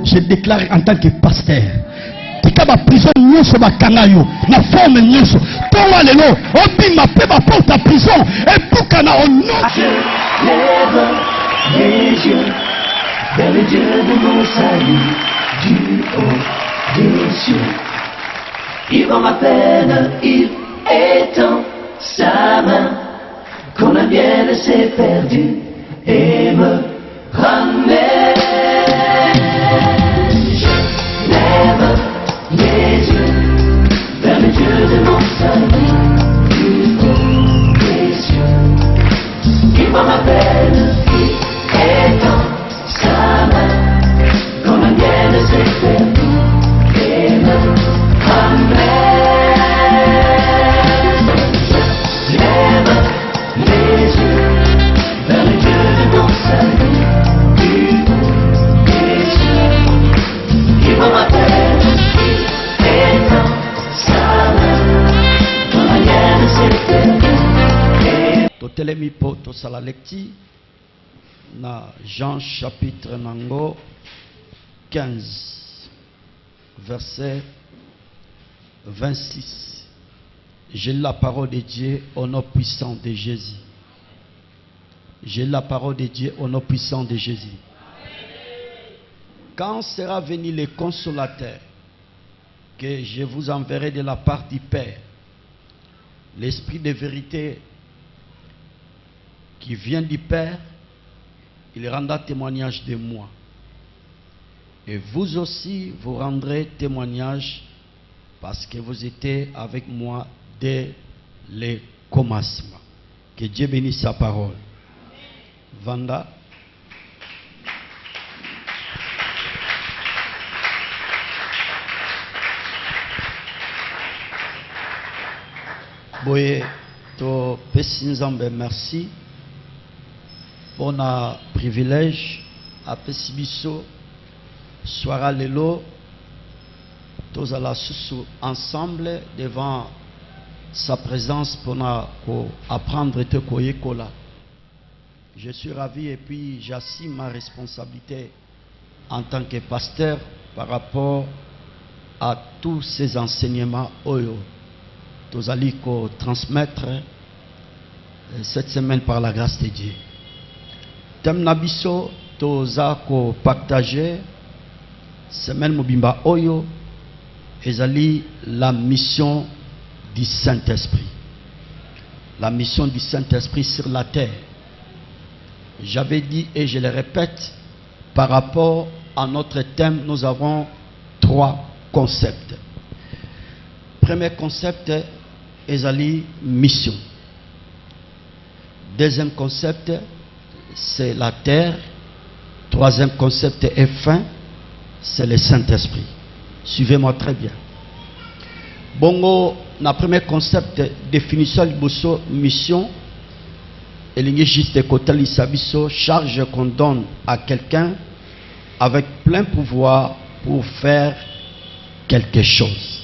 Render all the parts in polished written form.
Je déclare en tant que pasteur. Tika ba prison nyonso ba kangayo na forme nyonso. Towa lelo obima pe ba porte à prison et bukana au nom. Lève les yeux vers le Dieu de mon salut, du haut des cieux. Il voit ma peine, il étend sa main, qu'on a bien laissé perdu et me ramène. Je lève les yeux vers le Dieu de mon salut, du haut des cieux. Il voit ma peine, il étend sa main, qu'on a bien laissé perdu et me ramène. Je lève les yeux vers le Dieu de mon salut, du haut des cieux. Il voit ma peine, il étend sa main, qu'on a bien laissé perdu. Totelemi po tosala lecture na Jean chapitre nango 15 verset 26. J'ai la parole de Dieu au nom puissant de Jésus. J'ai la parole de Dieu au nom puissant de Jésus. Quand sera venu le consolateur que je vous enverrai de la part du Père, l'Esprit de vérité qui vient du Père, il rendra témoignage de moi. Et vous aussi, vous rendrez témoignage parce que vous étiez avec moi dès le commencement. Que Dieu bénisse sa parole. Vanda. Boye to pesinzambe merci. On a privilège à Pesibiso soir lelo tous à la sous ensemble devant sa présence pour apprendre te koyekola. Je suis ravi et puis j'assume ma responsabilité en tant que pasteur par rapport à tous ces enseignements oyo tous allez transmettre cette semaine par la grâce de Dieu. Thème nabiso toza ko partager semaine mobimba oyo ezali la mission du Saint-Esprit. La mission du Saint-Esprit sur la terre. J'avais dit et je le répète, par rapport à notre thème, nous avons 3 concepts. Premier concept, ezali mission. Deuxième concept, c'est la terre. Troisième concept et fin, c'est le Saint-Esprit. Suivez-moi très bien. Bongo, na premier concept, définition liboso mission. Et l'ingé juste côté l'issabiso, charge qu'on donne à quelqu'un avec plein pouvoir pour faire quelque chose.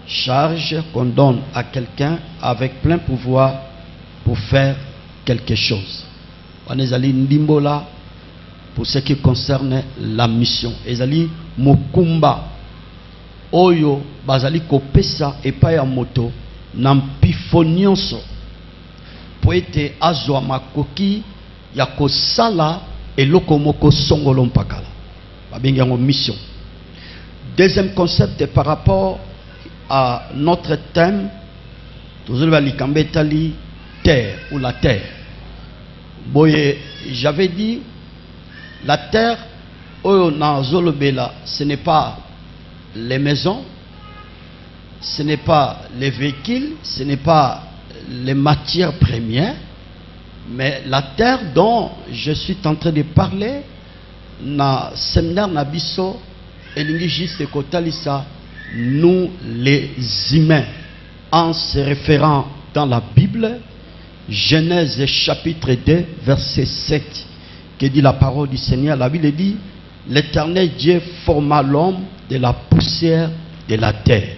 Charge qu'on donne à quelqu'un avec plein pouvoir pour faire quelque chose. On est allé ndimbola pour ce qui concerne la mission. Ezali mokumba oyo bazali kopesa epa ya moto nampifonyonso po ete azwa makoki ya kosala eloko moko songolo mpakala. Babengi yango mission. Deuxième concept par rapport à notre thème, terre ou la terre. Boye, j'avais dit, la terre, ce n'est pas les maisons, ce n'est pas les véhicules, ce n'est pas les matières premières, mais la terre dont je suis en train de parler, na séminaire Nabiso, nous les humains, en se référant dans la Bible, Genèse chapitre 2, verset 7, qui dit la parole du Seigneur. La Bible dit, l'Éternel Dieu forma l'homme de la poussière de la terre.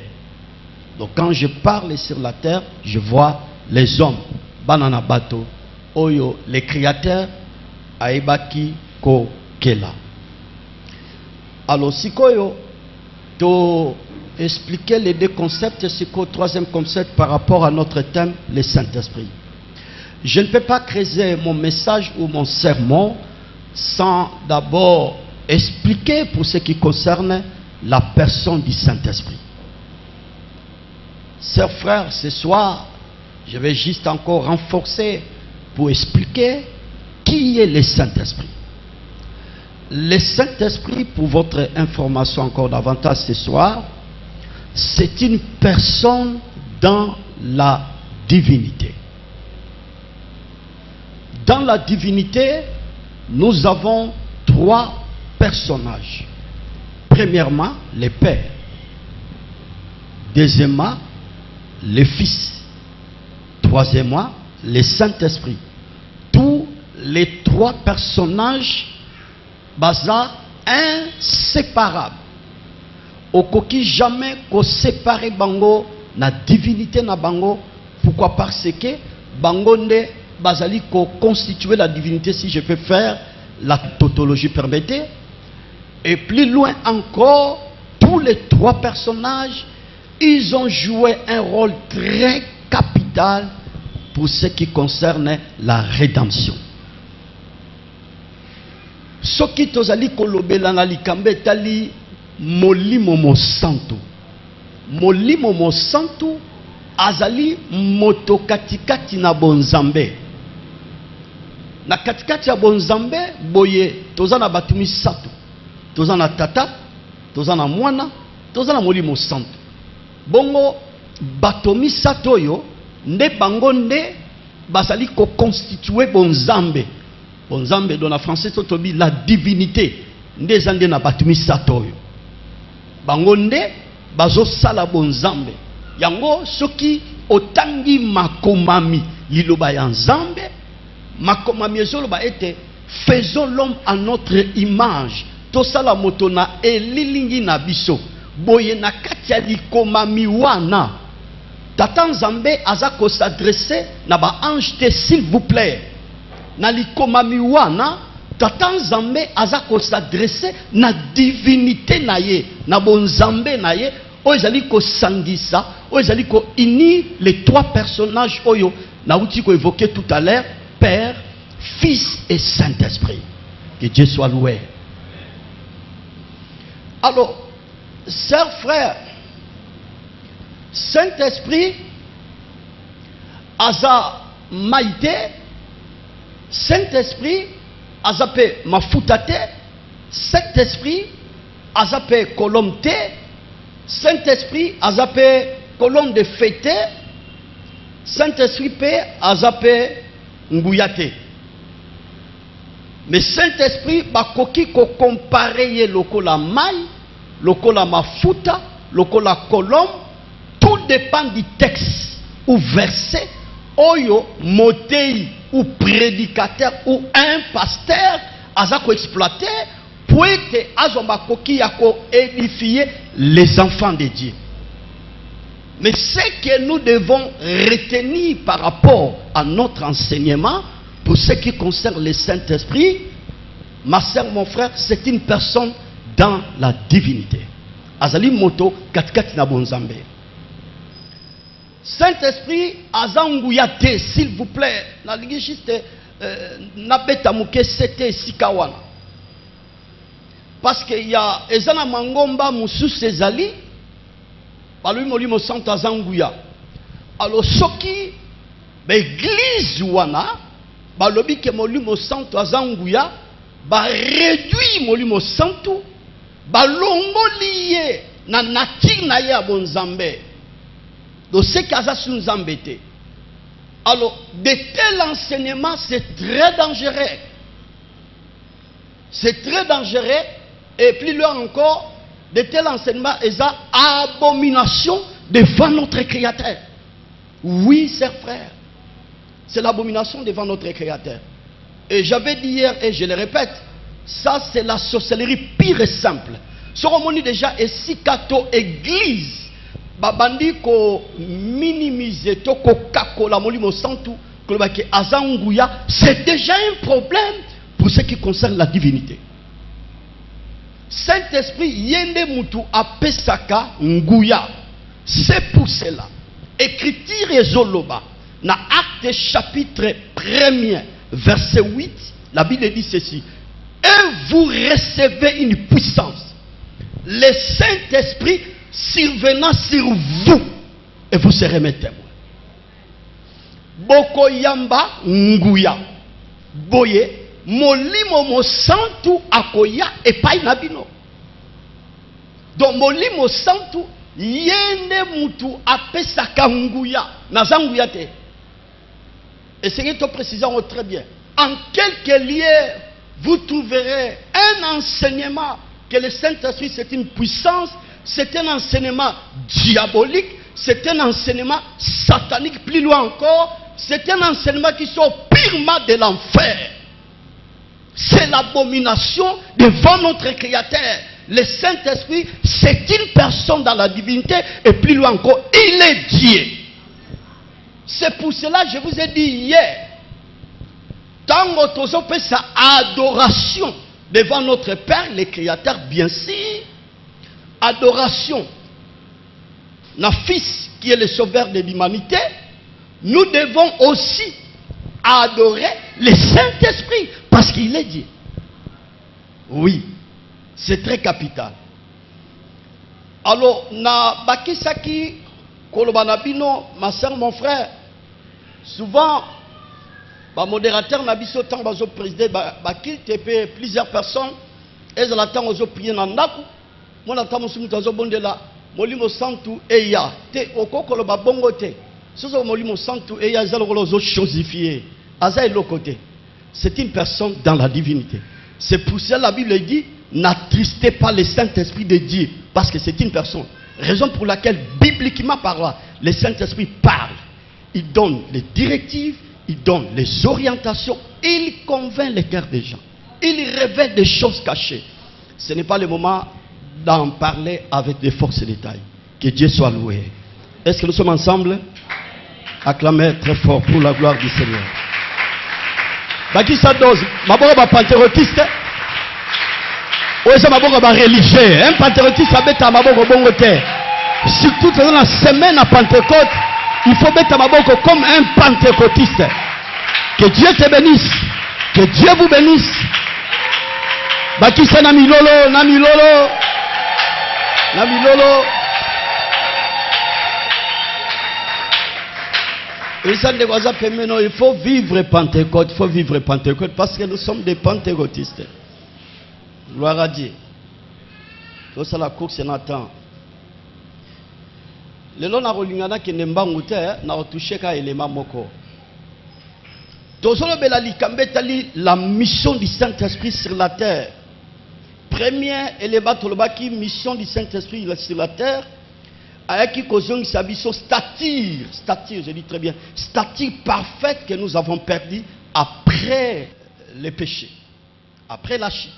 Donc quand je parle sur la terre, je vois les hommes. Banana bato, oyo, les créateurs, aebaki ko kela. Alors, sikoyo, to expliquer les deux concepts, c'est le troisième concept par rapport à notre thème, le Saint-Esprit. Je ne peux pas creuser mon message ou mon sermon sans d'abord expliquer pour ce qui concerne la personne du Saint-Esprit. Chers frères, ce soir, je vais juste encore renforcer pour expliquer qui est le Saint-Esprit. Le Saint-Esprit, pour votre information encore davantage ce soir, c'est une personne dans la divinité. Dans la divinité, nous avons trois personnages. Premièrement, le Père. Deuxièmement, le Fils. Troisièmement, le Saint-Esprit. Tous les trois personnages sont inséparables. Okoki jamais ko séparer bango na divinité na bango. Pourquoi? Parce que bango ne bazali ko constituer la divinité, si je peux faire la tautologie, permettez. Et plus loin encore, tous les trois personnages, ils ont joué un rôle très capital pour ce qui concerne la rédemption. Ce qui tozali kolobela na likambe tali molimo mo santo. Molimo mo santo azali moto katikati na bonzambe. Na katikati ya bonzambe boye toza na batu misato. Toza na tata, toza na mwana, toza na molimo santo. Bongo bato misato yo nde bango nde bazali ko constituer bonzambe. Bonzambe dans la français totobi la divinité nde zande na bato misato yo. Bango nde bazo sala bonzambe. Yango soki otangi makomami liloba ya nzambe, makomami ezoloba ete faisons l'homme à notre image. Tosala moto na elilingi na biso. Boye na kati ya likomami wana tata nzambe aza ko s'adresser na ba ange te, s'il vous plaît. Na likomami wana tata nzambe aza ko s'adresser na divinité na ye, na bonzambe na ye, oyo ezali ko sangisa, oyo ezali ko unir les trois personnages oyo na uti ko évoquer tout à l'heure, Père, Fils et Saint-Esprit. Que Dieu soit loué. Alors, chers frères, Saint-Esprit, aza maïté, Saint-Esprit, aza pe mafutate, Saint-Esprit, aza pe kolomte, Saint-Esprit, aza pe kolom de fête, Saint-Esprit pe aza pe nguyate. Mais Saint-Esprit, bakoki ko comparer lokola mai, lokola mafuta, lokola kolom, tout dépend du texte ou verset, oyo motei ou prédicateur ou un pasteur aza ko exploiter pour que azomba koki yako édifier les enfants de Dieu. Mais ce que nous devons retenir par rapport à notre enseignement, pour ce qui concerne le Saint-Esprit, ma sœur, mon frère, c'est une personne dans la divinité. Azali moto katikati na bonzambe. Saint-Esprit azanguyate, s'il vous plaît. Na lingi juste nabeta muke sete sikawana. Parce que y a ezana mangomba mususu ezali balui molimo santo azanguya. Alors soki l'église wana balobi ke molimo santo azanguya ba réduit molimo santo balongoli ye na nature na ye ya bonzambe. Donc ce kaza su nzambe te. Alors de tel enseignement c'est très dangereux. C'est très dangereux. Et plus loin encore, de tel enseignement est une abomination devant notre Créateur. Oui, chers frères, c'est l'abomination devant notre Créateur. Et j'avais dit hier, et je le répète, ça c'est la sorcellerie pure et simple. Ce qu'on dit déjà, et si kato église, babandi ko minimiser, to ko kako la molimo santu, que azanguya, c'est déjà un problème pour ce qui concerne la divinité. Saint-Esprit yende mutu apesaka nguya. C'est pour cela. Écriture ezoloba. Na Acte chapitre 1er, verset 8, la Bible dit ceci. Et vous recevez une puissance. Le Saint-Esprit survenant sur vous. Et vous serez mes témoins. Boko yamba nguya. Boye. Molimo mosantu akoya epai nabino. Donc molimo santu yende mutu apesaka nguya. Nazanguya te. Essayez de préciser très bien. En quelques lieux, vous trouverez un enseignement que le Saint-Esprit c'est une puissance, c'est un enseignement diabolique, c'est un enseignement satanique, plus loin encore, c'est un enseignement qui sort purement de l'enfer. C'est l'abomination devant notre Créateur. Le Saint-Esprit, c'est une personne dans la divinité, et plus loin encore, il est Dieu. C'est pour cela que je vous ai dit hier, tant que fait sa adoration devant notre Père, le Créateur, bien sûr, adoration, notre Fils qui est le Sauveur de l'humanité, nous devons aussi adorer le Saint-Esprit parce qu'il est Dieu. Oui, c'est très capital. Alors, na bakisaki kolobanabino, ma soeur, mon frère, souvent, ba modérateur nabiso tant bazo président bakil tepe plusieurs personnes, et la temps ozo prier na ndaku, mon attend musumu tazo bondela, molimo santu eya, te okokolo ba bongo te. Sozo molimo santu eya zalo ozo chosifié. Aza est côté. C'est une personne dans la divinité. C'est pour cela la Bible dit n'attristez pas le Saint-Esprit de Dieu parce que c'est une personne. Raison pour laquelle bibliquement parlant, le Saint-Esprit parle. Il donne les directives, il donne les orientations, il convainc les cœurs des gens. Il révèle des choses cachées. Ce n'est pas le moment d'en parler avec des forces et détails. Que Dieu soit loué. Est-ce que nous sommes ensemble? Acclamez très fort pour la gloire du Seigneur. Baki sa dose, maboko ba panthéotiste. Oesa maboko ba religieux, un panthéotiste abeta maboko bongo te. Surtout dans la semaine à Pentecôte, il faut mettre maboko comme un pentecôtiste. Que Dieu te bénisse, que Dieu vous bénisse. Baki sa na milolo, na milolo. Na milolo. Il faut vivre Pentecôte, il faut vivre Pentecôte parce que nous sommes des pentecôtistes. Gloire à Dieu. C'est la course Nathan. Le long na rolingana qui n'est pas mouté, na retouché ka élément moko. Tozolo bela likambetali la mission du Saint-Esprit sur la terre. Premier élément tolobaki mission du Saint-Esprit sur la terre. Ayaki kozong sabiso stature, je dis très bien, stature parfaite que nous avons perdu après le péché, après la chute.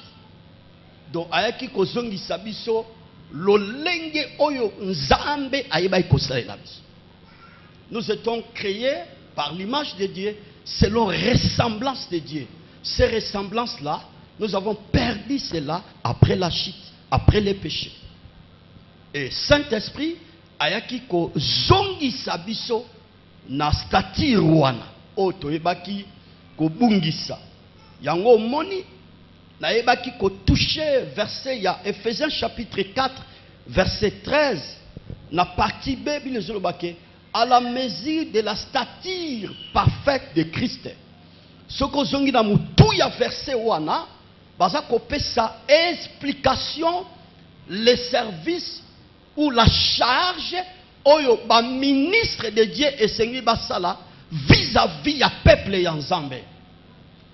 Donc ayaki kozong sabiso lolenge oyo nzambe ayeba ikosalela biso. Nous étions créés par l'image de Dieu, selon ressemblance de Dieu. Ces ressemblances-là, nous avons perdu cela après la chute, après le péché. Et Saint-Esprit ayaki ko zongi sabiso na stature wana oto ebaki ko bungisa yango moni na ebaki ko toucher verset ya Ephésiens chapitre 4 verset 13 na partie B bilezolobake à la mesure de la stature parfaite de Christ. Soko zongi na mutu ya verset wana baza ko pesa explication les services ou la charge oyo ba ministre de Dieu et Seigneur basala vis-à-vis ya peuple ya Nzambe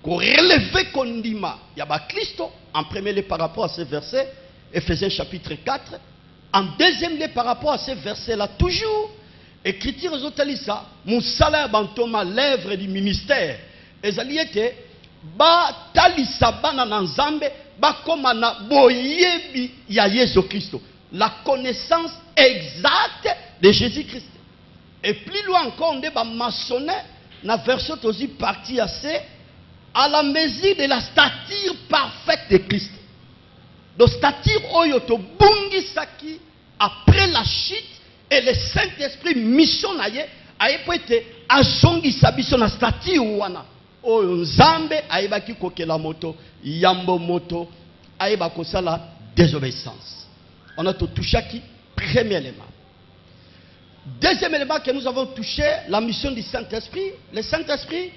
ko relever kondima ya ba Christo en premier lieu par rapport à ce verset Ephésiens chapitre 4, en deuxième lieu par rapport à ce verset là toujours écriture zotalisa musala ya bantoma l'œuvre du ministère ezali ete ba talisa bana na Nzambe ba koma na boyebi ya Yesu Christo, la connaissance exacte de Jésus-Christ. Et plus loin encore, on va mentionner dans la version aussi partie assez à la mesure de la stature parfaite de Christ. de statut oyoto bungi saki après la chute et le Saint-Esprit mission naye aye po ete azongisa biso na statut wana oyo nzambe ayebaki kokela moto yambo moto ayeba kosala désobéissance. On a tout touché qui premier élément. Deuxième élément que nous avons touché, la mission du Saint-Esprit. Le Saint-Esprit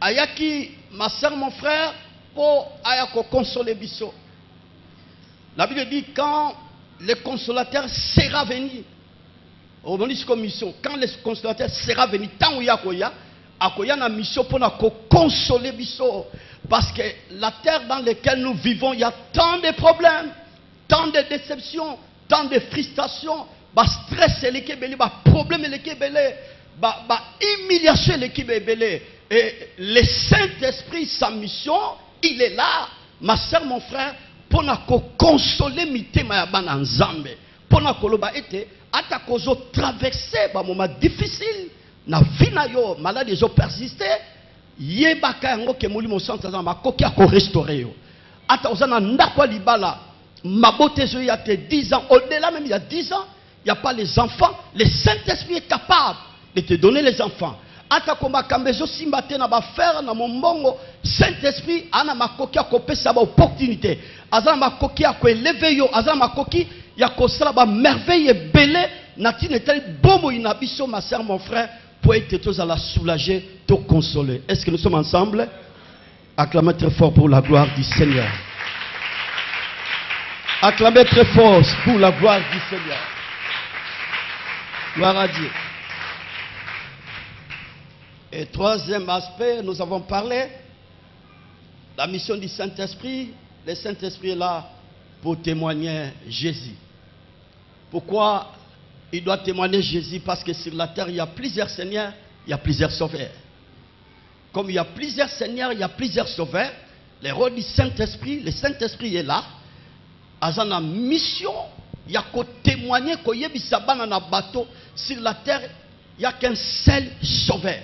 ayaki ma soeur, mon frère, pour ayako consoler biso. La Bible dit quand le consolateur sera venu, au comme mission, quand le consolateur sera venu, tant où yakoya, akoya na mission pour na consoler biso, parce que la terre dans laquelle nous vivons, il y a tant de problèmes, tant de déceptions, tant de frustrations, bah stress et l'équipe bah problème et l'équipe bah humiliation et l'équipe et le Saint-Esprit sa mission, il est là, ma soeur, mon frère, pour na consoler mitema ya bana nzambe, pour na koloba ete ata kozo traverser ba moment difficile na vie na yo, maladie zo persister, yebaka yango ke molimo centre za makoki ko restaurer yo. Ata ozana ndakwa libala, mabote zo ya te 10 ans, au-delà même il y a 10 ans, il n'y a pas les enfants, le Saint-Esprit est capable de te donner les enfants. Ata komba kambezo simbate na ba faire na mombongo, Saint-Esprit ana makoki ko pesa ba opportunité. Azana makoki ko élever yo, azana makoki ya ko sala ba merveille belé na tinetel bomo inabiso ma sœur mon frère pour être tous à la soulager, te consoler. Est-ce que nous sommes ensemble? Acclamez très fort pour la gloire du Seigneur. Acclamez très fort pour la gloire du Seigneur. Gloire à Dieu. Et troisième aspect, nous avons parlé la mission du Saint-Esprit. Le Saint-Esprit est là pour témoigner Jésus. Pourquoi il doit témoigner Jésus? Parce que sur la terre, il y a plusieurs seigneurs, il y a plusieurs sauveurs. Comme il y a plusieurs seigneurs, il y a plusieurs sauveurs, le rôle du Saint-Esprit, le Saint-Esprit est là. À la mission, il y a qu'à témoigner qu'il y a un bateau sur la terre, il n'y a qu'un seul sauveur.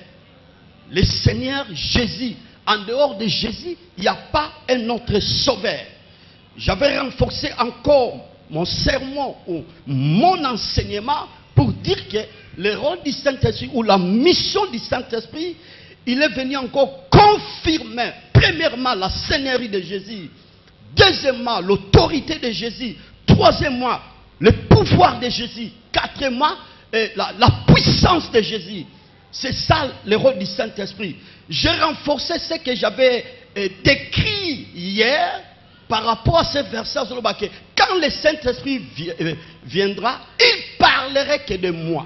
Le Seigneur Jésus. En dehors de Jésus, il n'y a pas un autre sauveur. J'avais renforcé encore mon sermon ou mon enseignement pour dire que le rôle du Saint-Esprit ou la mission du Saint-Esprit, il est venu encore confirmer premièrement la seigneurie de Jésus, deuxièmement l'autorité de Jésus, troisièmement le pouvoir de Jésus, quatrièmement la puissance de Jésus. C'est ça le rôle du Saint-Esprit. J'ai renforcé ce que j'avais décrit hier par rapport à ce verset. Quand le Saint-Esprit viendra, il parlerait que de moi.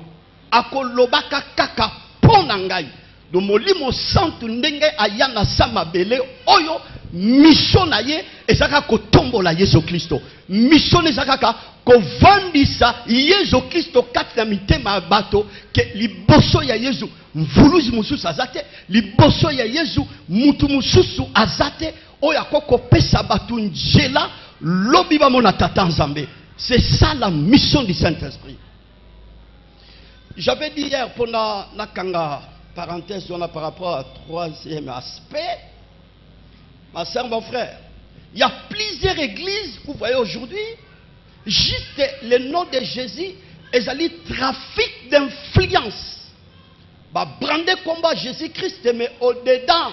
Akolobaka kaka ponangai. Do molimo santu ndenge ayana sama bele oyo mission na ye ezaka ko tombola Yesu Kristo. Mission ezaka ko vandisa Yesu Kristo kati na mitema bato ke liboso ya Yesu mvuluzi mususu azate, liboso ya Yesu mutu mususu azate oya koko pesa batu njela lobi ba mona tata nzambe. C'est ça la mission du Saint-Esprit. J'avais dit hier pendant la kanga parenthèse on a par rapport à troisième aspect. Ma soeur, mon frère, il y a plusieurs églises, vous voyez aujourd'hui, juste le nom de Jésus, ils ont dit trafic d'influence. Brandé combat Jésus-Christ, mais au-dedans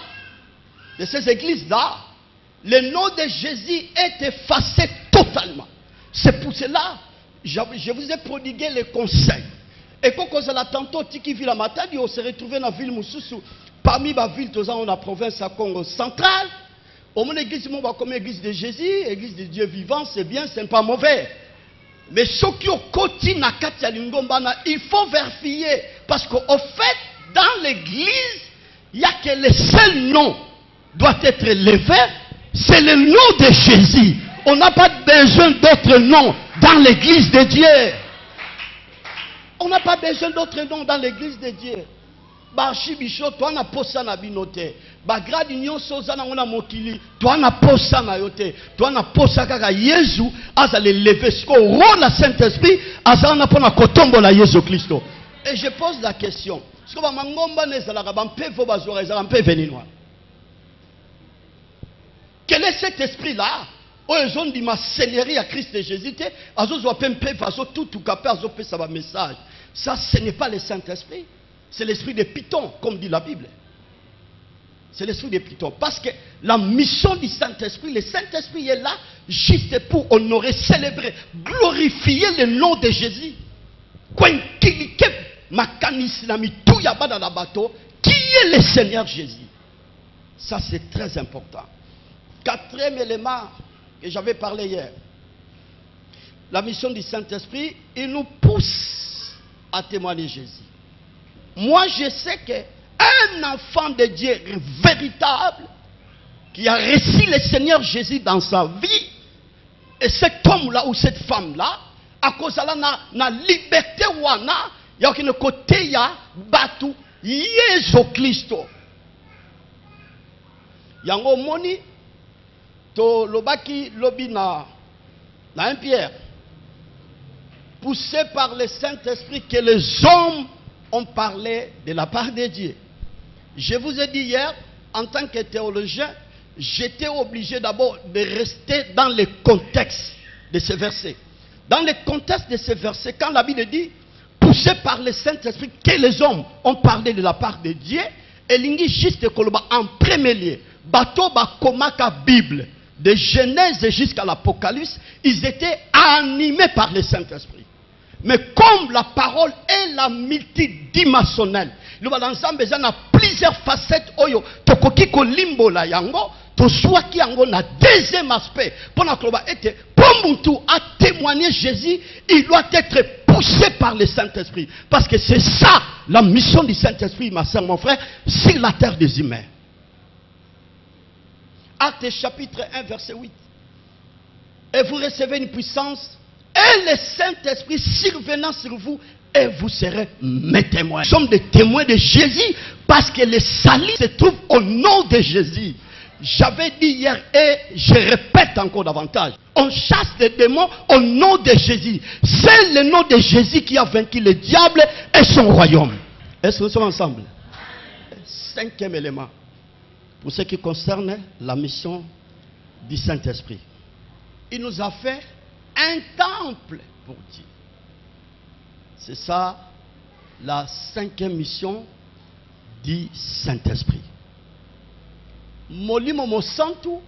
de ces églises-là, le nom de Jésus est effacé totalement. C'est pour cela je vous ai prodigué les conseils. Et quand on a tantôt Tiki Villa Matadi, on s'est retrouvé dans la ville Moussoussou, parmi les villes dans la province à Congo central. Au moins l'église, comme l'église de Jésus, l'église de Dieu vivant, c'est bien, c'est pas mauvais. Mais ceux qui ont côté Nakati Lingombana, il faut vérifier. Parce qu'au fait, dans l'église, il n'y a que le seul nom doit être élevé, c'est le nom de Jésus. On n'a pas besoin d'autres noms dans l'église de Dieu. On n'a pas besoin d'autres noms dans l'église de Dieu. Bachibicho, toi na posa na binote. Bagradi nyonso za na ngona mokili, toi na posa na yote. Toi na posa kaka Yesu azale lever ce rôle la Saint-Esprit azana pona kotombo la Yesu Christo. Et je pose la question. Ce que mangomba nezala ba mpevo bazora ezala mpe veninois. Quel est cet esprit là Oh, ils ont dit ma seigneurie à Christ et Jésus. Ça va message. Ça, ce n'est pas le Saint-Esprit. C'est l'esprit de Python, comme dit la Bible. C'est l'esprit de Python. Parce que la mission du Saint-Esprit, le Saint-Esprit est là juste pour honorer, célébrer, glorifier le nom de Jésus. Qui est le Seigneur Jésus? Ça, c'est très important. Quatrième élément que j'avais parlé hier. La mission du Saint-Esprit, il nous pousse à témoigner Jésus. Moi, je sais qu'un enfant de Dieu véritable, qui a reçu le Seigneur Jésus dans sa vie, et cet homme-là ou cette femme-là, à cause de la liberté, il y a un côté, il y a Batu, Jésus Christ. Yango moni to lobaki lobi na 1 Pierre, poussé par le Saint-Esprit, que les hommes ont parlé de la part de Dieu. Je vous ai dit hier, en tant que théologien, j'étais obligé d'abord de rester dans le contexte de ces versets. Dans le contexte de ces versets, quand la Bible dit poussé par le Saint-Esprit, que les hommes ont parlé de la part de Dieu, et l'ingi juste en premier lieu, bateau bakomaka Bible, de Genèse jusqu'à l'Apocalypse, ils étaient animés par le Saint-Esprit. Mais comme la parole est la multidimensionnelle, il y a plusieurs facettes. Tokokiko limbo la yango, to soit qui yango na deuxième aspect. Pour Muntu a témoigné Jésus, il doit être poussé par le Saint-Esprit. Parce que c'est ça la mission du Saint-Esprit, ma soeur, mon frère, sur la terre des humains. Actes chapitre 1, verset 8. Et vous recevez une puissance, et le Saint-Esprit survenant sur vous, et vous serez mes témoins. Nous sommes des témoins de Jésus, parce que le salut se trouve au nom de Jésus. J'avais dit hier, et je répète encore davantage, on chasse les démons au nom de Jésus. C'est le nom de Jésus qui a vaincu le diable et son royaume. Est-ce que nous sommes ensemble? Cinquième élément, pour ce qui concerne la mission du Saint-Esprit. Il nous a fait un temple pour Dieu. C'est ça la cinquième mission du Saint-Esprit. Molimo Mosantu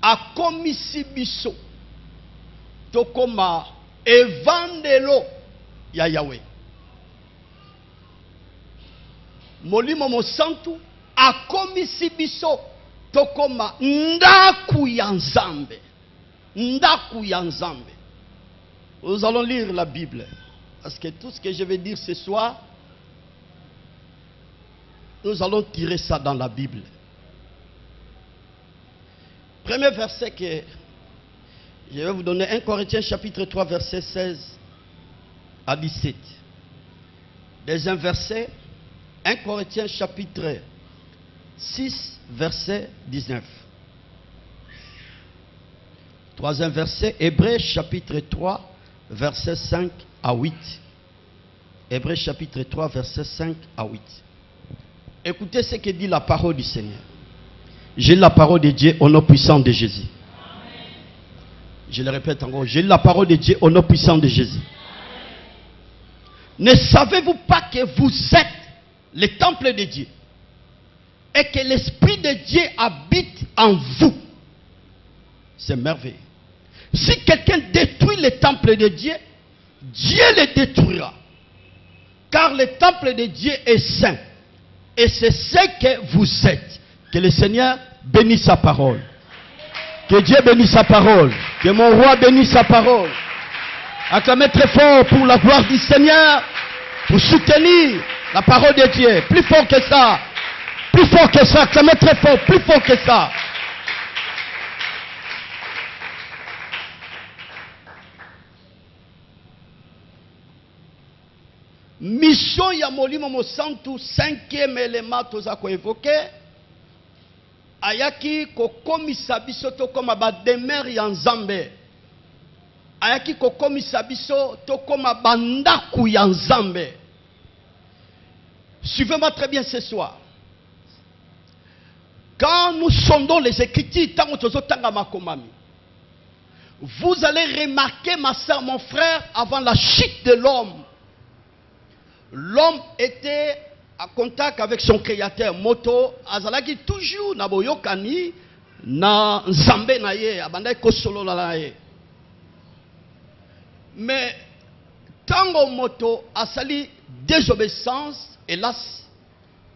a komisi biso tokoma evangelo ya Yahweh. Molimo Mosantu a komisi biso tokoma ndaku ya Nzambe. Ndaku ya Nzambe. Nous allons lire la Bible, parce que tout ce que je vais dire ce soir, nous allons tirer ça dans la Bible. Premier verset que je vais vous donner, 1 Corinthiens chapitre 3 verset 16 à 17. Deuxième verset, 1 Corinthiens chapitre 6 verset 19. Troisième verset, Hébreux chapitre 3 verset 5 à 8. Hébreux chapitre 3 verset 5 à 8. Écoutez ce que dit la parole du Seigneur. J'ai la parole de Dieu au nom puissant de Jésus. Amen. Je le répète encore. J'ai la parole de Dieu au nom puissant de Jésus. Amen. Ne savez-vous pas que vous êtes le temple de Dieu et que l'Esprit de Dieu habite en vous? C'est merveilleux. Si quelqu'un détruit le temple de Dieu, Dieu le détruira. Car le temple de Dieu est saint. Et c'est ce que vous êtes. Que le Seigneur bénisse sa parole. Que Dieu bénisse sa parole. Que mon roi bénisse sa parole. Acclamez très fort pour la gloire du Seigneur. Pour soutenir la parole de Dieu. Plus fort que ça. Plus fort que ça. Acclamez très fort. Plus fort que ça. Mission ya molimo mosantu, cinquième élément toza ko évoquer. Ayaki kokomisa biso to koma ba demeure ya Nzambe. Ayaki kokomisa biso to koma bandaku ya Nzambe. Suivez-moi très bien ce soir. Quand nous sondons les Écritures, vous allez remarquer, ma soeur, mon frère, avant la chute de l'homme, l'homme était en contact avec son créateur. Moto azalaki toujours na boyokani na nzambe na ye abanda kosolola na ye. Mais tango moto asali désobéissance, hélas,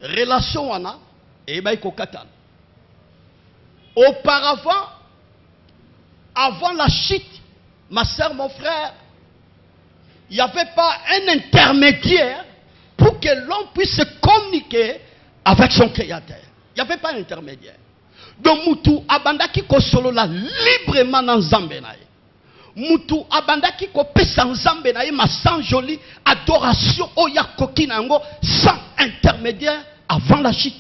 relation wana et ba ikokatana. Auparavant, avant la chute, ma soeur, mon frère, il n'y avait pas un intermédiaire pour que l'homme puisse se communiquer avec son créateur. Il n'y avait pas d'intermédiaire. Donc, Moutou abandaki ko solo la librement dans Nzambe na ye. Moutou abandaki ko pesa Nzambe na ye ma sans jolie adoration oya koki nango sans intermédiaire avant la chute.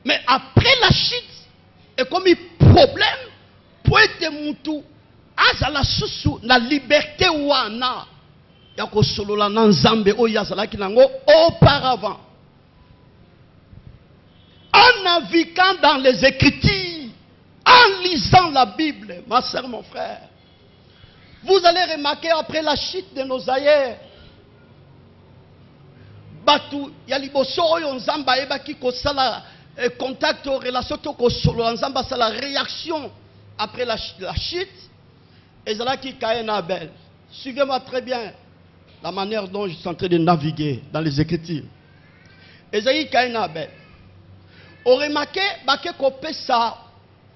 Mais après la chute, et comme il problème pour être Moutou azala susu la liberté wana ya ko solo la Nzambe oya zala kinango auparavant. En naviguant dans les Écritures, en lisant la Bible, ma soeur, mon frère, vous allez remarquer après la chute de nos aïeux, Batu, Yaliboso, Nzamba, Ebaki, Kosala, contact, relation, Kosolo, Nzamba, c'est la réaction après la chute, et c'est là qui Caïn Abel. Suivez-moi très bien la manière dont je suis en train de naviguer dans les Écritures. Et c'est Caïn Abel. On remarque que sa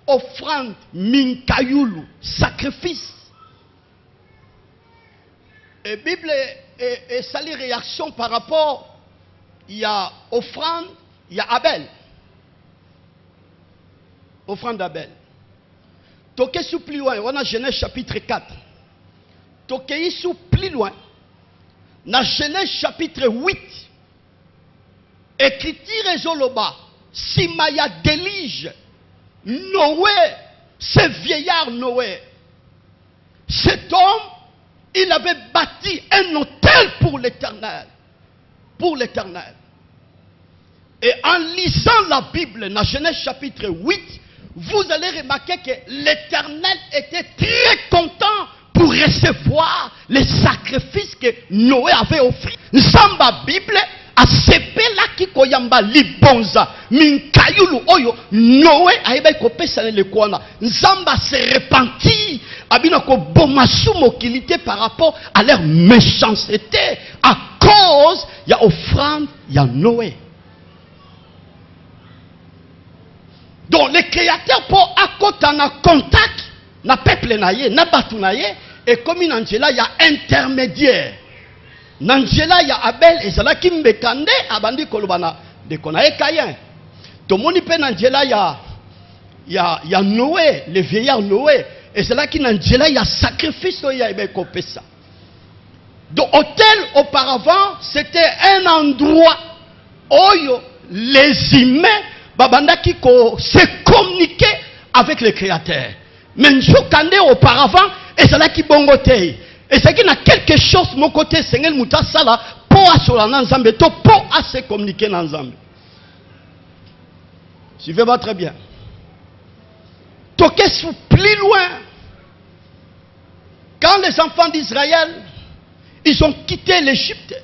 offrande minkayulu, sacrifice. Et Bible est sali réaction par rapport, il y a offrande, il y a Abel. Offrande d'Abel. Toké sous plus loin, on a Genèse chapitre 4. Toké sous plus loin, dans Genèse chapitre 8. Écriture et Zoloba. Simaya délige Noé, ce vieillard Noé. Cet homme, il avait bâti un autel pour l'Éternel. Pour l'Éternel. Et en lisant la Bible, dans Genèse chapitre 8, vous allez remarquer que l'Éternel était très content pour recevoir les sacrifices que Noé avait offris. Zamba Bible, a sepela ki koyamba libonza minkayulu oyo Noé aiba kopesa le kwana Nzamba se repentit abina ko bomasu mokilité par rapport à leur méchanceté à cause ya offrande ya Noé. Donc le créateur pour akota na contact na peuple na ye na batu na ye et comme in Angela ya intermédiaire. Nangela ya Abel et cela qui mbekande abandi kolobana de konae Caïn. Tomoni pe Nangela ya Noé, le vieillard Noé et cela qui Nangela ya sacrifice ya ebe kopesa. Donc hôtel auparavant c'était un endroit où les humains babanda qui se communiquaient avec le créateur. Mais njokande auparavant et cela qui bongote. Et c'est qu'il y a quelque chose de mon côté, Seigneur Mouta Sala, pour assurer l'ensemble, pour se communiquer ensemble. Suivez-moi très bien. Toquez sous plus loin. Quand les enfants d'Israël, ils ont quitté l'Égypte,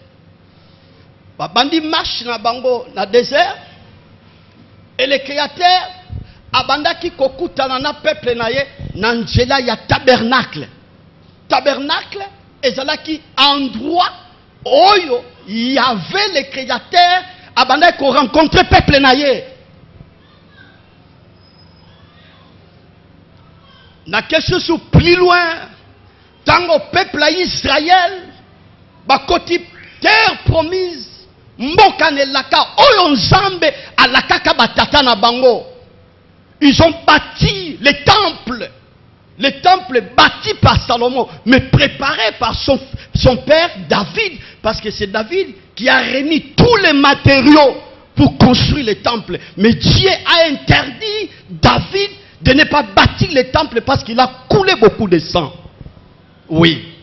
Bandi marche dans Bango, dans le désert, et le créateur, Abanda qui kokuta na peuple naye, Nangela ya tabernacle. Tabernacle, et c'est là qui endroit où il y avait les créateurs abandonnés qu'on rencontrait peuple naïe. Na quelque chose plus loin, tant au peuple Israël, bakoti terre promise, mbokane laka, oyonzambe alaka batata na bango. Ils ont bâti les temples. Le temple bâti par Salomon, mais préparé par son père David, parce que c'est David qui a remis tous les matériaux pour construire le temple. Mais Dieu a interdit David de ne pas bâtir le temple parce qu'il a coulé beaucoup de sang. Oui.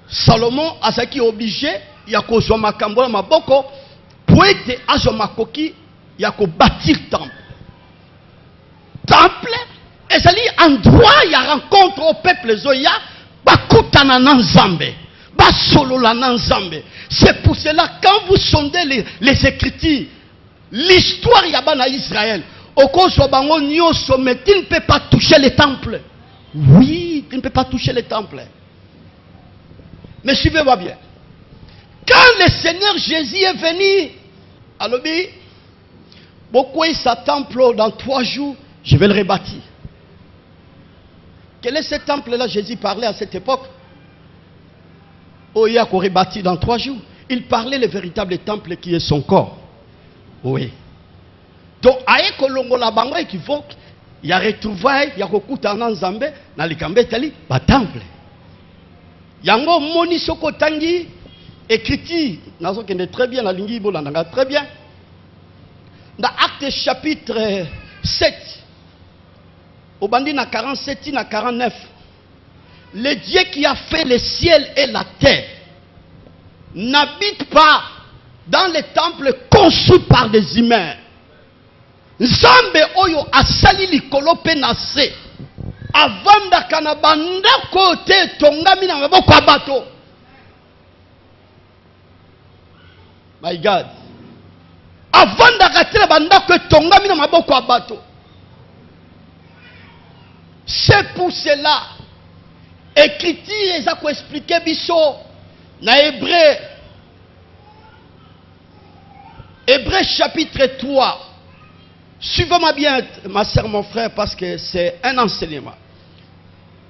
Salomon a ce qui est obligé, il y a Kozoma Kambola Maboko, poète ajomakoki yako bâtir temple. Temple, et c'est endroit il y a rencontre au peuple zoya, bakutana nanzambe, basolola nanzambe. C'est pour cela quand vous sondez les écritures, l'histoire yabana Israël, au cause bango nyoso, mais tu ne peux pas toucher les temples. Oui, tu ne peux pas toucher les temples. Mais suivez-moi bien. Quand le Seigneur Jésus est venu, alors beaucoup de sa temple dans 3 jours, je vais le rebâtir. Quel est ce temple-là? Jésus parlait à cette époque. Oh, il y a qu'on rebâtit dans 3 jours. Il parlait le véritable temple qui est son corps. Oui. Donc, aïe kolongo la bango équivoque, il y a retrouvailles, il y a kokuta nan Nzambe, na likambe tali, ba temple. Yango moni soko tangi, écrit, nazo kende très bien, la lingi bolandanga très bien. Dans Acte chapitre 7, au bandi na 47 na 49, le Dieu qui a fait le ciel et la terre n'habite pas dans les temples conçus par des humains. Nzambe oyo asali likolo pe na se avandaka na bandako te tongami na maboko ya bato. My God, avandaka te na bandako tongami na maboko ya bato. C'est pour cela écriture eza ko expliquer biso na Hébreu chapitre 3. Suivez-moi bien, ma sœur, mon frère, parce que c'est un enseignement.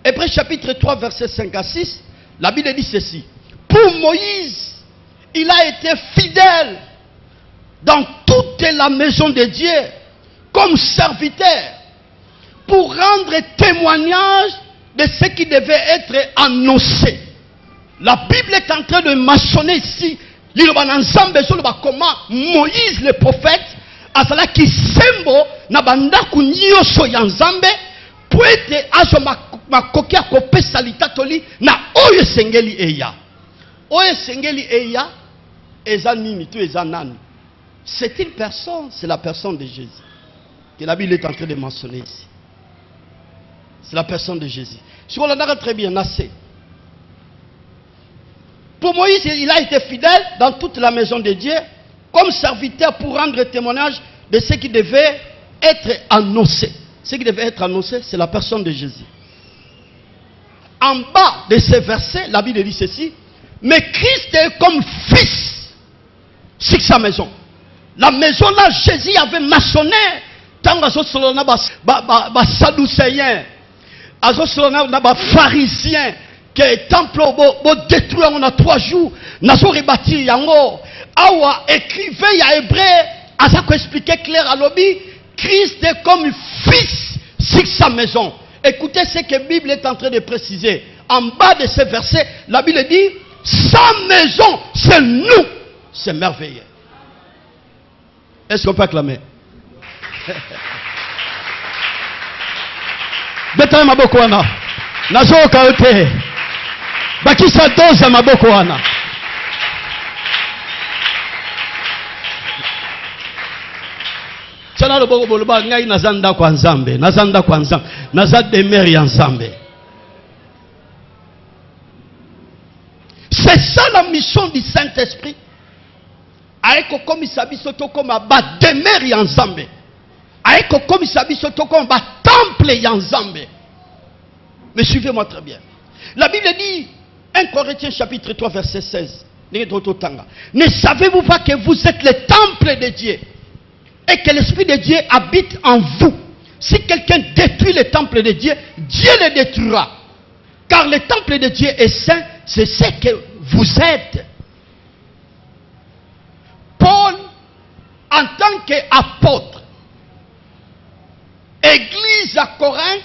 Hébreu chapitre 3, verset 5 à 6, la Bible dit ceci. Pour Moïse, il a été fidèle dans toute la maison de Dieu, comme serviteur, pour rendre témoignage de ce qui devait être annoncé. La Bible est en train de mentionner ici, comment Moïse le prophète, asala kisembo na bandaku nyoso ya Nzambe po ete azo makoki akopesa litatoli na oyo sengeli eya. Oyo sengeli eya eza nini to eza nani? C'est une personne, c'est la personne de Jésus que la Bible est en train de mentionner ici. C'est la personne de Jésus. Si on l'a très bien assez. Pour Moïse, il a été fidèle dans toute la maison de Dieu, comme serviteur pour rendre témoignage de ce qui devait être annoncé. Ce qui devait être annoncé, c'est la personne de Jésus. En bas de ces versets, la Bible dit ceci. Mais Christ est comme fils sur sa maison. La maison là, Jésus avait maçonné. Tant que solona ba sadducéen, azo solona ba pharisien, que temple bo détruire en 3 jours, nazo rebâtir yango. Awa écrivait ya hébreu, à ça qu'on expliquait clair à l'objet, Christ est comme fils sur sa maison. Écoutez ce que la Bible est en train de préciser. En bas de ce verset, la Bible dit, sa maison, c'est nous. C'est merveilleux. Est-ce qu'on peut acclamer? Betana maboko wana. Nazo kaote. Bakisa doza maboko wana. Chana lo boko boloba ngai nazanda kwa Nzambe, nazanda kwa Nzambe, nazade demeure ya Nzambe. C'est ça la mission du Saint-Esprit. Aeko komisa biso to koma ba demeure ya Nzambe. Aeko komisa biso to koma ba temple ya Nzambe. Mais suivez-moi très bien. La Bible dit 1 Corinthiens chapitre 3 verset 16. Ne savez-vous pas que vous êtes le temple de Dieu et que l'Esprit de Dieu habite en vous? Si quelqu'un détruit le temple de Dieu, Dieu le détruira. Car le temple de Dieu est saint, c'est ce que vous êtes. Paul, en tant qu'apôtre, église à Corinthe,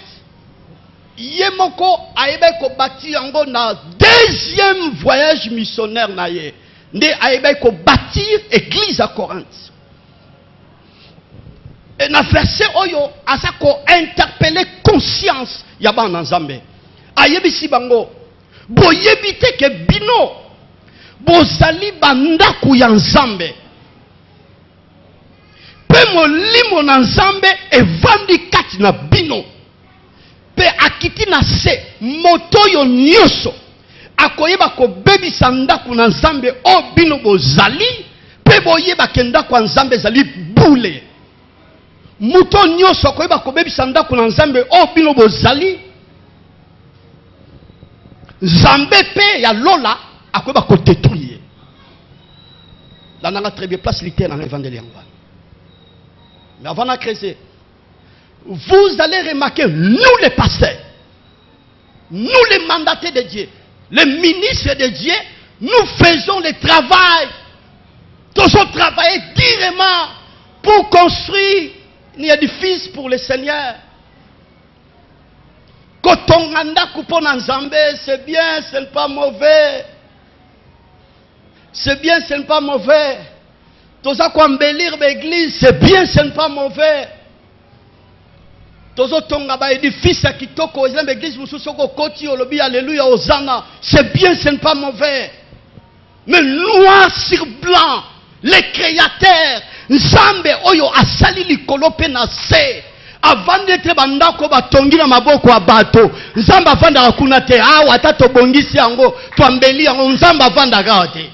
Yemoko aebeko bati yango na deuxième voyage missionnaire na ye. Nde aebeko bâtir église à Corinthe. Et na verset oyo asako interpeller conscience ya bana Nzambe. Ayebisi bango boyebite ke bino bozali bandaku ya Nzambe. Pe molimo na nzambe evandi kati na bino. Pe akiti na se moto yo nyoso. Akoyeba ko bebi sanda kuna nzambe o bino bozali. Pe boyeba kenda kwa nzambe zali boule. Muto nyoso akoyeba ko bebi sanda kuna nzambe o bino bozali. Nzambe pe ya lola akoyeba ko détruire. Là on a très bien place littéraire dans l'évangile. Mais avant de creuser, vous allez remarquer, nous les pasteurs, nous les mandatés de Dieu, les ministres de Dieu, nous faisons le travail. Nous avons travaillé durement pour construire un édifice pour le Seigneur. Quand on a coupé en Zambé, c'est bien, ce n'est pas mauvais. C'est bien, ce n'est pas mauvais. Tous à quoi embellir l'église, c'est bien, ce n'est pas mauvais. Tous à tonga ba édifice à kitoko, l'église mususoko koti olobi alléluia Hosanna, c'est bien, ce n'est pas mauvais. Mais noir sur blanc, les créateurs, Nzambe oyo asali likolo pe na se. Avant d'être bandako batongi na maboko ya bato, Nzambe avanda kuna te, awa tato bongisi yango, tuambeli yango Nzambe avanda te.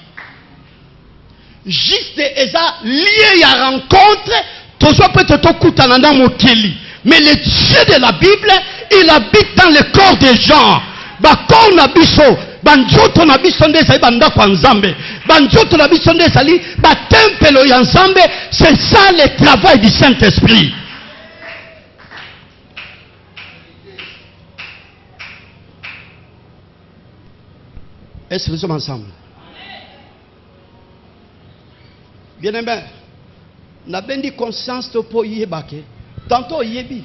Juste eza lié à rencontre, toujours peut-être kutana na mokili. Mais le Dieu de la Bible, il habite dans le corps des gens. Bakon na biso, banjoto na biso ndeza bandako ya Nzambe. Banjoto na biso ndeza li ba tempelo ya Nzambe, c'est ça le travail du Saint-Esprit. Est-ce que nous sommes ensemble? Bien aimé, n'a pas dit conscience pour y ébaquer. Tantôt yebi,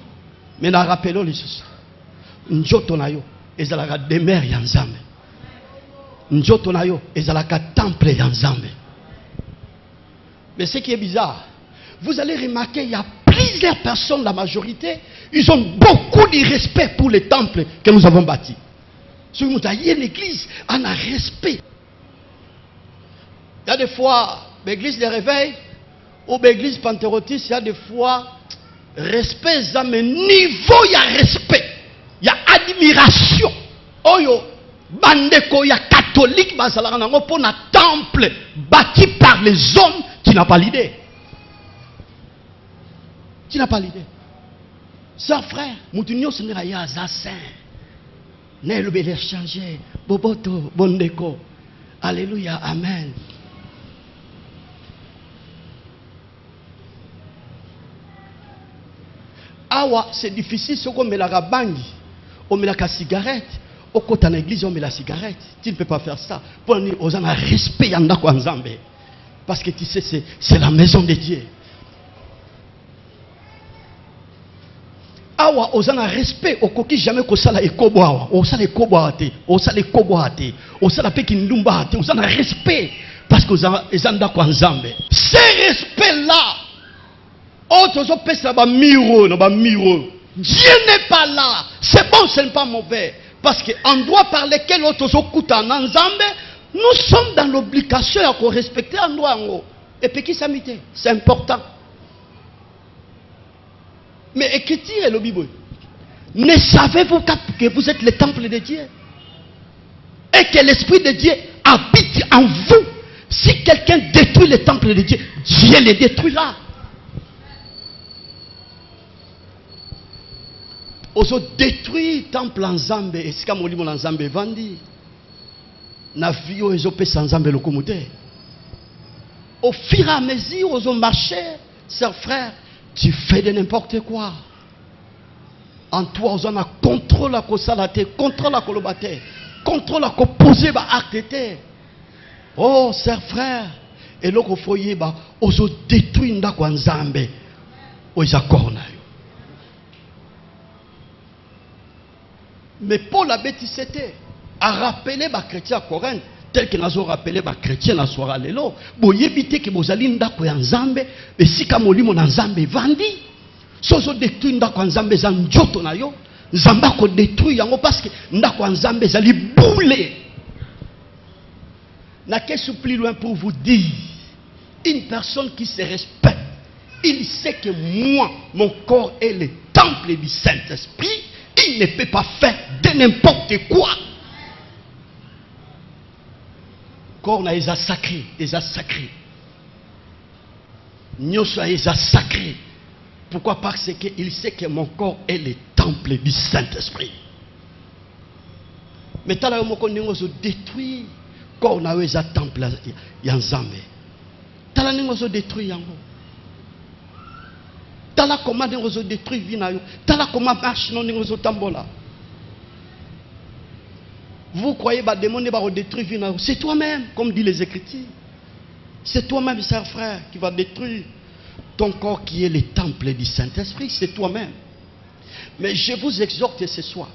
mais n'a rappelé les choses. Njoto na yo, ezalaka demeure ya Nzambe. Njoto na yo, ezalaka temple ya Nzambe. Mais ce qui est bizarre, vous allez remarquer, il y a plusieurs personnes, la majorité, ils ont beaucoup de respect pour les temples que nous avons bâtis. Si vous avez l'église, on a respect. Il y a des fois, l'église de réveil, ou l'église pentecôtiste, il y a des fois, respect, mais niveau, il y a respect. Il y a admiration. Oyo, bandeko, il y a catholique, pour un temple bâti par les hommes qui n'ont pas l'idée. Qui n'a pas l'idée. Sœur, frère, Moutinho, ce n'est pas un saint. Né le bel changé, boboto, bondeko. Alléluia, amen. Awa, c'est difficile, ce qu'on met la bangi, on met la cigarette, au côté de l'église, on met la cigarette. Tu ne peux pas faire ça. Pour nous, on a un respect, parce que tu sais, c'est la maison de Dieu. Awa, on a un respect, au coquille jamais qu'on sala et koboa, on sala et koboate, on sala et koboate, on sala pekindumba, on a un respect, parce qu'on a un Nzambe. Ces respects-là, autres pèsent là-bas miro. Dieu n'est pas là. C'est bon, ce n'est pas mauvais. Parce qu'en droit par lequel autres écoutent en Nzambe, nous sommes dans l'obligation de respecter un droit. Et puis qui s'amite, c'est important. Mais écriture le Bible. Ne savez-vous que vous êtes le temple de Dieu? Et que l'Esprit de Dieu habite en vous. Si quelqu'un détruit le temple de Dieu, Dieu le détruira. Oso détruit temple en Nzambe et si kamoli mon Nzambe vandi na vio ezo pesa Nzambe lokomote. Au fur et à mesure oso marché, sœur frère, tu fais de n'importe quoi. En toi oso na contrôle la kosalate, contrôle la kolobate, contrôle la poser ba acte. Oh sœur frère, et loko foyer ba oso détruit ndako Nzambe. Oza corona. Mais Paul a bêtisé à rappeler les chrétiens à Corinthe, tel que nous avons rappelé les chrétiens à Soir Allélo. Vous évitez que vous allez dans le Nzambe, et si vous avez un Nzambe vandi, si vous avez détruit le Nzambe, vous avez détruit Nzambe ko détruit parce que ndako Nzambe zali boule. Na qu'est-ce plus loin pour vous dire, une personne qui se respecte, il sait que moi, mon corps est le temple du Saint-Esprit, il ne peut pas faire de n'importe quoi. Corps na est sacré, sacré. Nyosa est sacré. Pourquoi? Parce qu'il sait que mon corps est le temple du Saint-Esprit. Mais tala moko ningo zo détruire corps na est temple ya Nzambe. Tala ningo zo détruire yango. Tala comment ningo zo détruire vie na yo. Tala comment marche non ningo zo tambola. Vous croyez que les démons vont détruire vie na yo? C'est toi-même, comme dit les Écritures. C'est toi-même, cher frère, qui va détruire ton corps qui est le temple du Saint-Esprit. C'est toi-même. Mais je vous exhorte ce soir.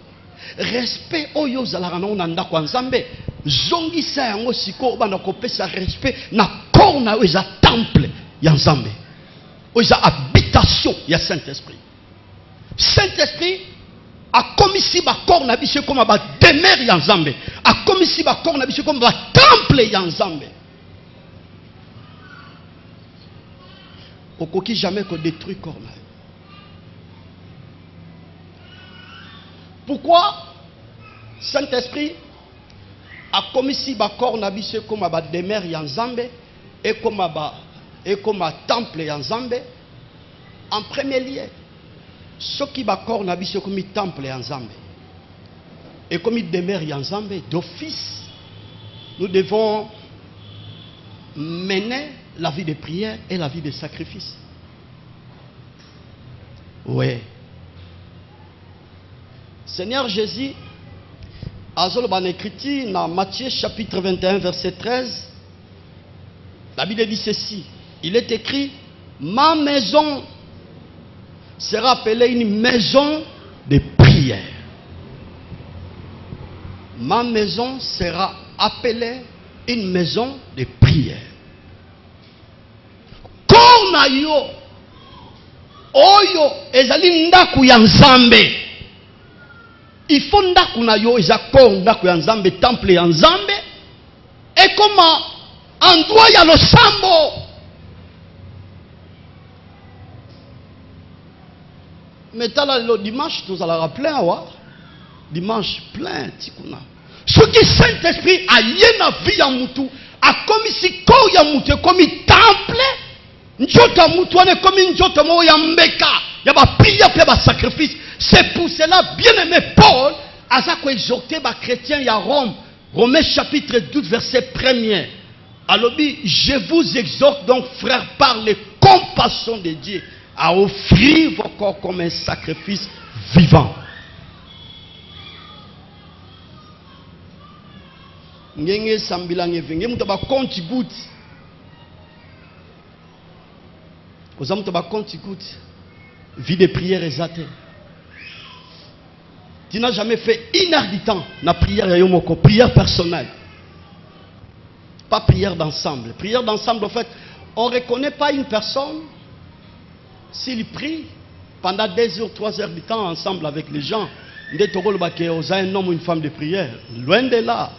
Respect oyo zalarana onanda kwa Nzambe. Zongisa yango siko bana kopesa respect na corps na yo eza temple ya Nzambe. Oyo habitation ya Saint-Esprit. Saint-Esprit a commis si ba corps na biso comme ba demeure ya Nzambe. A commis si ba corps na biso comme ba temple ya Nzambe. Okoki jamais qu'on détruit corps na. Pourquoi Saint-Esprit a commis si ba corps na biso comme ba demeure ya Nzambe et comme temple ya Nzambe? En premier lieu, ce qui ba corps na biso comme temple ya Nzambe et comme demeure ya Nzambe, d'office nous devons mener la vie de prière et la vie de sacrifice. Oui. Seigneur Jésus, a écrit dans Matthieu chapitre 21 verset 13, la Bible dit ceci. Il est écrit: ma maison sera appelée une maison de prière. Ma maison sera appelée une maison de prière. Kona yo oyo ezali ndaku ya Nzambe. Il faut ndaku na yo ezako ndaku ya Nzambe, temple ya Nzambe, et comment endroit ya losambo. Mais tala le dimanche nous allons rappeler awa dimanche plein tikuna. Ce qui Saint-Esprit a yena vie ya mutu a commis si ko ya mutu comme temple. Njoto mutu ane comme njoto mo ya mbeka ya ba prière pe ba sacrifice. C'est pour cela, bien-aimé Paul a exhorté les chrétiens à Rome, Romains chapitre 12 verset 1er. Alors, je vous exhorte donc, frères, par les compassions de Dieu, à offrir vos corps comme un sacrifice vivant. Ngenge sambilange venge mutaba konti good. Oza mutaba konti good. Vie de prière exaltée. Tu n'as jamais fait une heure du temps na prière ya yomoko, prière personnelle. Pas prière d'ensemble. Prière d'ensemble, en fait, on ne reconnaît pas une personne s'il prie pendant 2 heures, 3 heures du temps ensemble avec les gens. On a un homme ou une femme de prière. Loin de là.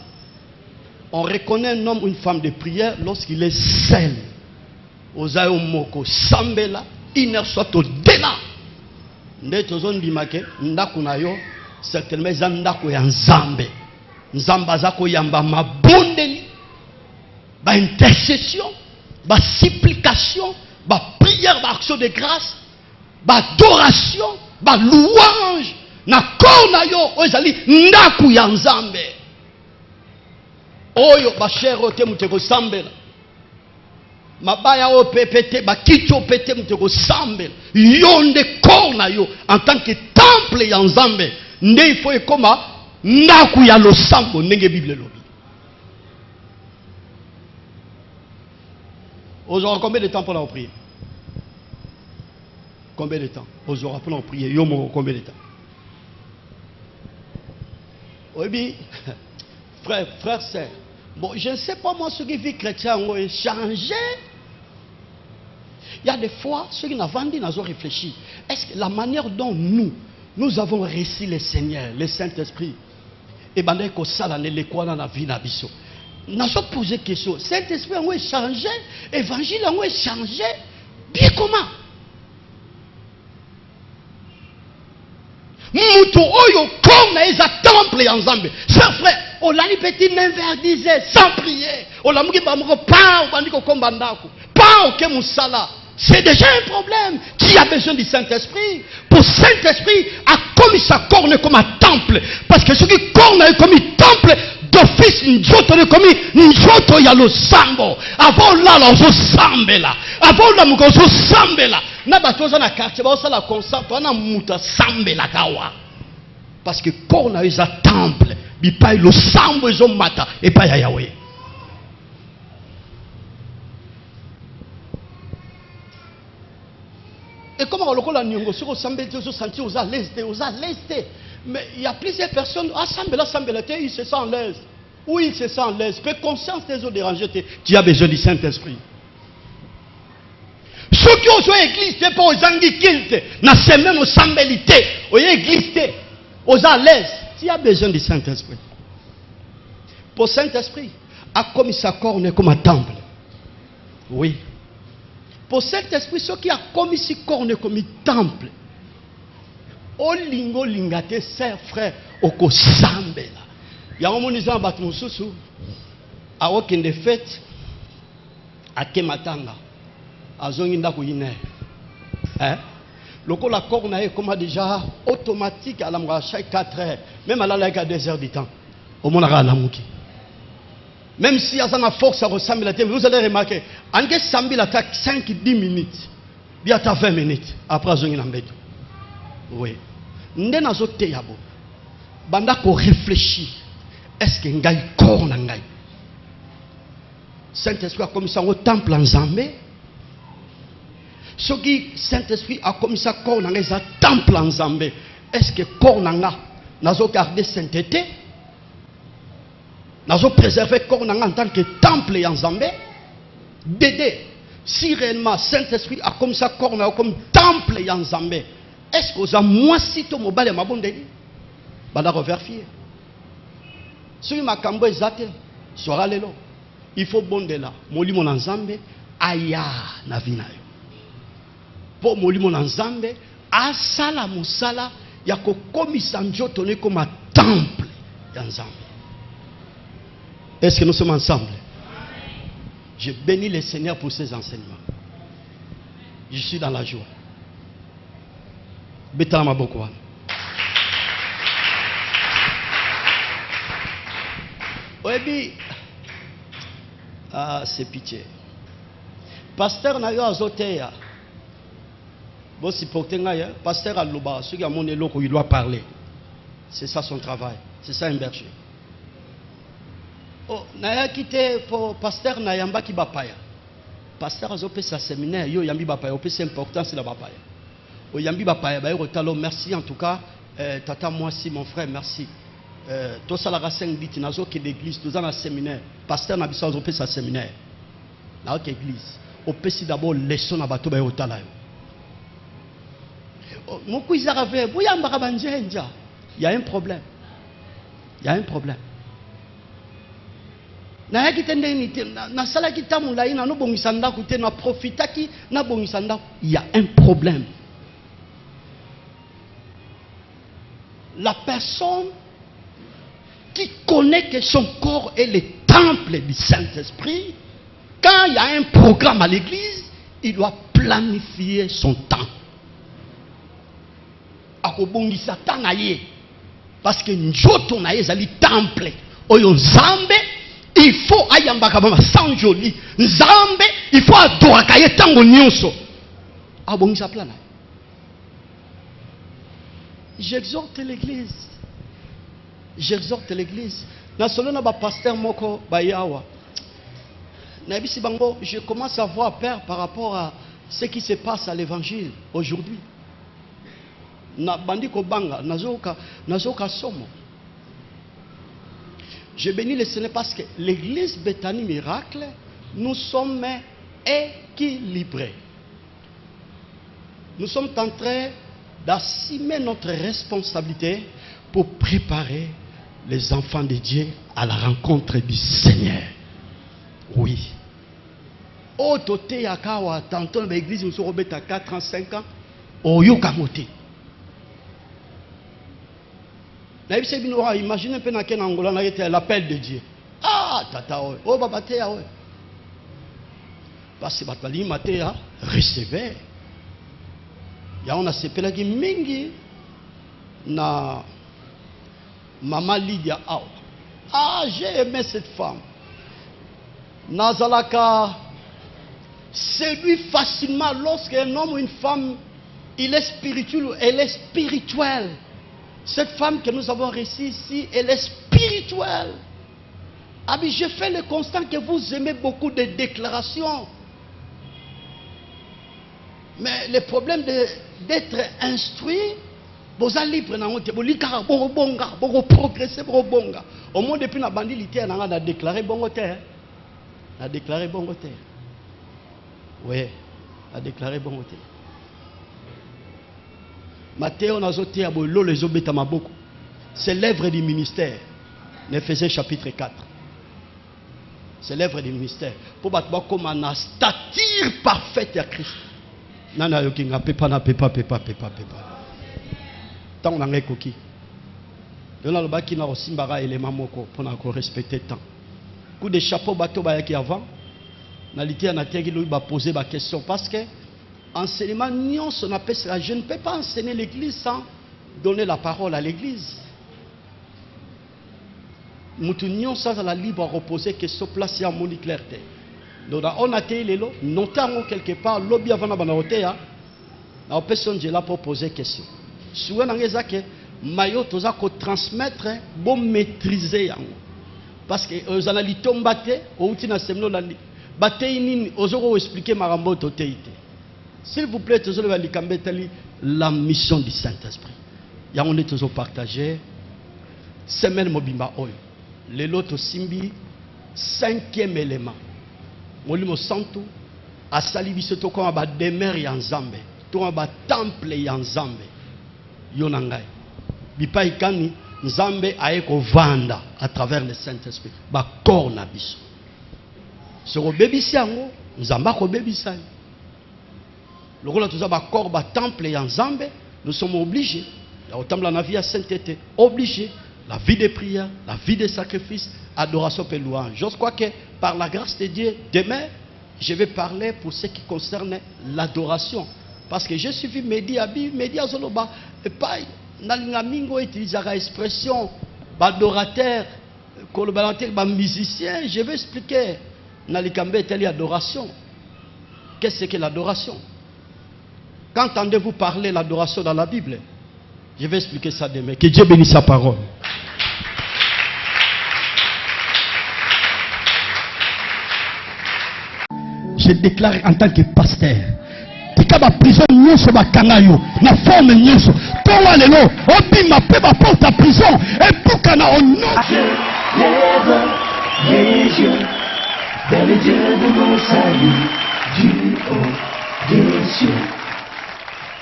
On reconnaît un homme ou une femme de prière lorsqu'il est seul. On a un moko sambela, une heure soit au-delà. Certainement zandako ya Nzambe. Nzamba zako yamba mabondeli. Ba intercession, ba supplication, ba prière, ba action de grâce, ba adoration, ba louange. Na kona yo ozali ndaku ya Nzambe. Oyo ba cher ote muteko sambela. Mabaya o pepete ba kicho pete muteko sambela. Yonde kona yo en tant que temple ya Nzambe. Nde il faut ekoma ndaku ya losambo ndenge Bible lobi. Aujourd'hui, combien de temps pour la prier? Combien de temps? Aujourd'hui, pour la prier, yomo combien de temps? Oui, frère, sœur. Bon, je ne sais pas moi ce qui vit chrétien ont changé. Il y a des fois, ceux qui n'ont pas vendu, nous ont réfléchi. Est-ce que la manière dont nous avons reçu le Seigneur, le Saint-Esprit, et bien, que ça, les quoi dans la vie, dans la vie. Nous avons posé question. Saint-Esprit a changé, l'évangile a changé. Bien comment? Mutu oyo corps na eza temple ya Nzambe. Cher frère, olani petit never disait sans prier. Olamuki ba moko pa obandi ko komba ndako. Pa oke musala. C'est déjà un problème. Qui a besoin du Saint-Esprit? Pour Saint-Esprit, a commis sa corne comme un temple. Parce que ce qui corne est comme un temple, d'office, njoto ne comme njoto ya lo sambo. Avant là, l'ozo sambela. Avant là, l'ozo sambela. Na batoza na quartier, ba la consent, na muta sambela kawa. Parce que corne est un temple. Bi pa lo sambo ezo mata et pa ya Yahweh. Et comment on le dit, sur aux à l'aise, mais il y a plusieurs personnes, il se sent à l'aise. Oui, il se sent à l'aise. Mais conscience des autres dérangés, tu as besoin du Saint-Esprit. Ceux qui ont église, c'est pas aux anguilles, na semaine aux sambelités, aux églises, aux à l'aise, tu as besoin du Saint-Esprit. Pour Saint-Esprit, a commis sa corne comme un temple. Oui. Pour cet esprit, ce qui a commis si corne comme un temple, au lingo lingate, ser frère, au ko sambela. Il y a un moment où nous sommes à aucun des fêtes, à Kematanga, à Zonginda Kouine. Le coup la corne est comme déjà automatique à la chaque 4 heures, même à la 2 heures du temps. Au monde à la mouki. Même si il y a une force à ressembler à la vous allez remarquer, en que sambi l'attaque 5-10 minutes, il y a 20 minutes, après je vais oui. Ndé na zote yabo. Banda ko réfléchir. Est-ce que ngai corps na ngai? Saint-Esprit a commis ça au temple en Zambé. Ce qui Saint-Esprit a commis ça corps na ngai ça temple en Zambé. Est-ce que corps na nga nazo garder sainteté? Nous avons préservé le corps en tant que temple en Zambé. Dédé, si réellement Saint-Esprit a comme ça corps comme temple en Zambé, est-ce que vous avez moins si tout mobile et ma bonne dédé? Bada revérifier. Si ma cambo est zate, sera le lot. Il faut bon de là. Moli mon en Zambé, aya na vina yo. Pour moli mon en Zambé, asala musala, yako komi sanjo toné comme un temple en Zambé. Est-ce que nous sommes ensemble? Je bénis le Seigneur pour ces enseignements. Je suis dans la joie. Betama Bokwan. Oui, ah, c'est pitié. Pasteur n'a eu à Zotéa. Bon, si porté pasteur à Louba, ceux qui ont mon élo, il doit parler. C'est ça son travail. C'est ça un berger. Oh, naya quitté pour pasteur Nayamba qui bapaya. Pasteur a opé sa séminaire, yo yambi bapaya, opé c'est important c'est la bapaya. O yambi bapaya, ba yoro merci en tout cas, tata moi si mon frère merci. Tout ça la racine dit nazo qui l'église, nous avons un séminaire. Pasteur n'a pas opé sa séminaire. Na ok église. Opé si d'abord leçon na bato ba yoro tala yo. Mon cousin avait, bouyamba kabanjenja. Il y a un problème. Il y a un problème. Na sala kita mulai na no bongisanda kute na profita ki na bongisanda, il y a un problème. La personne qui connaît que son corps est le temple du Saint-Esprit, quand il y a un programme à l'église, il doit planifier son temps. Akobongisa tanaye parce que njoto na ezali temple oyo Nzambe. Il faut ayambaka bama sans joli. Nzambe, il faut adoraka ye tango nyonso. Abongisa plana. J'exhorte l'église. J'exhorte l'église. Na solo na ba pasteur moko bayawa. Na bisi bango, je commence à voir peur par rapport à ce qui se passe à l'évangile aujourd'hui. Na bandiko banga nazoka somo. Je bénis le Seigneur parce que l'église Bethany Miracle, nous sommes équilibrés. Nous sommes en train d'assumer notre responsabilité pour préparer les enfants de Dieu à la rencontre du Seigneur. Oui. Otote yakawa tantôt l'église nous sommes à 4 ans, 5 ans. Oyokamote. Imaginez un peu dans quel Angola l'appel de Dieu. Ah, tata, oh, babatea, ouais. Parce que batali matea, recevez. Ya on a sepela qui mingi na Maman Lydia Awa. Ah, j'ai aimé cette femme. Nazalaka séduit facilement lorsqu'un homme ou une femme, il est spirituel, elle est spirituelle. Cette femme que nous avons reçue ici, elle est spirituelle. Ah, mais je fais le constat que vous aimez beaucoup de déclarations. Mais le problème d'être instruit, vous allez libre, vous progresser, vous bonga. Au moins, depuis la bandilité, on a déclaré bon terre. On a déclaré bon terre. Oui, on a déclaré bon terre. Matthéo n'a zoté à Bolo les obétama beaucoup. C'est l'œuvre du ministère. Éphésiens chapitre 4. C'est l'œuvre du ministère. Pour battre comme un stature parfaite à Christ. Nana yokinga pepa na pepa. Tant on a un coquille. On a le baki na osimbara élément moko pour na respecter temps. Coup de chapeau bateau bayaki avant. Na lité na tegi lui ba poser ba question parce que enseignement nion son appelle ça. Je ne peux pas enseigner l'église sans donner la parole à l'église. Mutu nion ça la libre à reposer question place à mon clarté. Donc on a été les lots, notamment quelque part lobby avant la banauté hein. La personne est là pour poser question. Souvent dans les actes maillot tous à transmettre bon maîtriser parce que aux analyses tombate au outil na semno landi batte nini ozoko expliquer marambo toteité. S'il vous plaît tous les likambetali la mission du Saint-Esprit. Ya on est tous partager semaine mobimba oyo. Les lots simbi 5e élément. Molimo santo asali biso to ko ba demeure ya Nzambe to ba temple ya Nzambe yona ngai bipa ikani Nzambe aye ko vanda à travers le Saint-Esprit ba corps na biso soko bebisi yango Nzamba ko bebisa lokola tuza ba corps ba temple ya Nzambe nous sommes obligés ya otambla na vie ya sainteté obligés la vie de prière, la vie de sacrifice, adoration et louange. Je crois que par la grâce de Dieu, demain, je vais parler pour ce qui concerne l'adoration. Parce que j'ai suivi Média Zoloba, et pas, Nalingamingo utilisera l'expression adorateur, musicien. Je vais expliquer Nalikambe est adoration. Qu'est-ce que l'adoration? Qu'entendez-vous parler l'adoration dans la Bible? Je vais expliquer ça demain. Que Dieu bénisse sa parole. Je déclare en tant que pasteur. Tika ba prison nyonso ba kangayo na forme nyonso. Tonga lelo obima pe ba porte à prison et bukana au nom. Je lève les yeux vers le Dieu de mon salut du haut des cieux.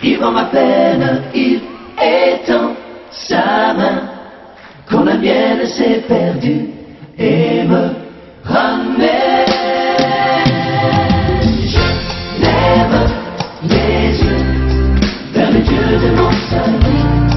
Il voit ma peine, il étend sa main quand la mienne s'est perdue et me ramène. Je lève les yeux vers le Dieu de mon salut